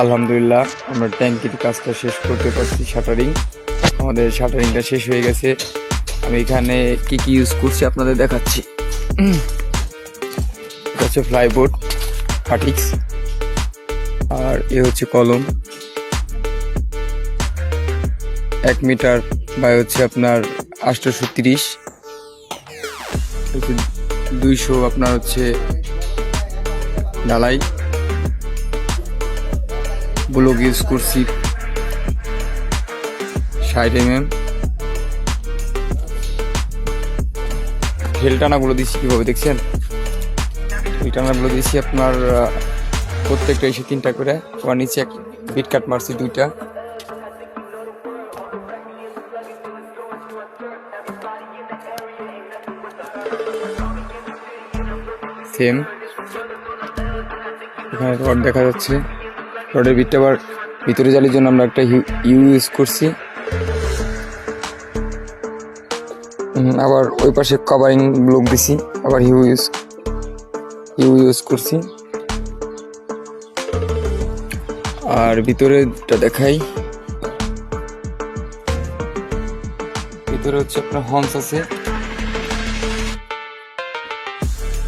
আলহামদুলিল্লাহ আমরা ট্যাঙ্কির কাজটা শেষ করতে পারছি। আমাদের শাটারিংটা শেষ হয়ে গেছে। আমি এখানে কি ইউজ করছি আপনাদের দেখাচ্ছি। এটা হচ্ছে ফ্লাইবোর্ড ফাটিক্স, আর এ হচ্ছে কলম 1 মিটার বাই হচ্ছে আপনার 830, 200 আপনার হচ্ছে ঢালাই। ব্লক ইউজ করছি 60 mm। ঢেল টানাগুলো দিচ্ছি কিভাবে দেখছেন? ঢেল টানাগুলো দিচ্ছি আপনার প্রত্যেকটা এসে 3টা করে, ওর নিচে এক বিট কাট মারছি 2টা। সেম এখানে রড দেখা যাচ্ছে, রডের বিটটা আবার ভিতরে জালির জন্য আমরা একটা ইউ ইউজ করছি। আবার ওই পাশে কভারিং ব্লক দিছি, আবার ইউ ইউজ করছি। আর ভিতরেটা দেখাই, ভিতরে হচ্ছে আপনার হর্নস আছে,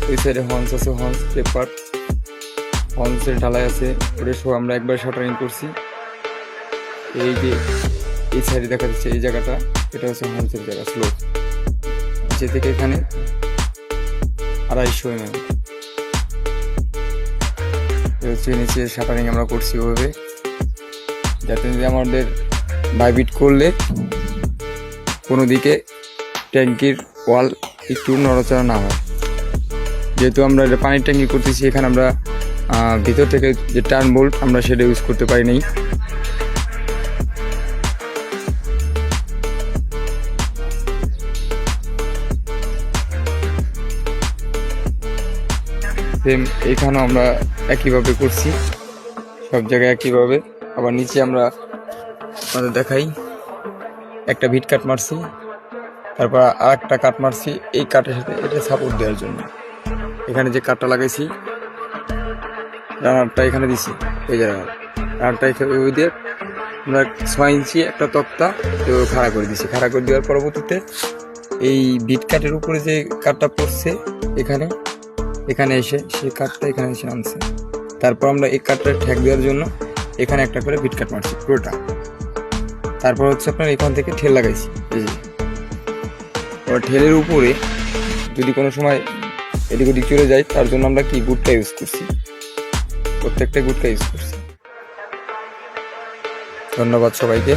ওই সাইডে হর্নস আছে, হর্নস পেপার, হর্নসের ঢালাই আছে। ওটা সব আমরা একবার শাটারিং করছি। এই যে এই সাইডে দেখা যাচ্ছে এই জায়গাটা, এটা হচ্ছে হর্নসের জায়গা, স্লোপ যে থেকে এখানে 250 mm হচ্ছে নিচে শাটারিং আমরা করছি ওভাবে, যাতে আমাদের বাইবিট করলে কোনো দিকে ট্যাঙ্কির ওয়াল একটু নড়াচড়া না হয়। যেহেতু আমরা এটা পানির ট্যাঙ্কি করতেছি, এখানে আমরা ভিতর থেকে যে টার্ন বোল্ট আমরা সেটা ইউজ করতে পারি নাই। সেম এখানেও আমরা একইভাবে করছি, সব জায়গায় একইভাবে। আবার নিচে আমরা আপনাদের দেখাই, একটা ভিট কাট মারছি, তারপর আর একটা কাট মারছি এই কাটের সাথে এটা সাপোর্ট দেওয়ার জন্য। এখানে যে কাটটা লাগাইছি, রানারটা এখানে দিছি, এই জায়গায় রানারটা এখানে দিয়ে আমরা 6 ইঞ্চি একটা তক্তা খাড়া করে দিছি। খাড়া করে দেওয়ার পরবর্তীতে এই বিট কাটের উপরে যে কাটটা পড়ছে এখানে এসে সেই কাটটা এখানে এসে আনছে। তারপর আমরা এই কাটটা ঠেক দেওয়ার জন্য এখানে একটা করে বিট কাট মারছি পুরোটা। তারপর হচ্ছে আপনার এখান থেকে ঠেল লাগাইছি। এই যে এবার ঠেলের উপরে যদি কোনো সময় এদিক ওদিক চলে যায়, তার জন্য আমরা কি গুটকা ইউজ করছি, প্রত্যেকটা গুটকা ইউজ করছি। ধন্যবাদ সবাইকে।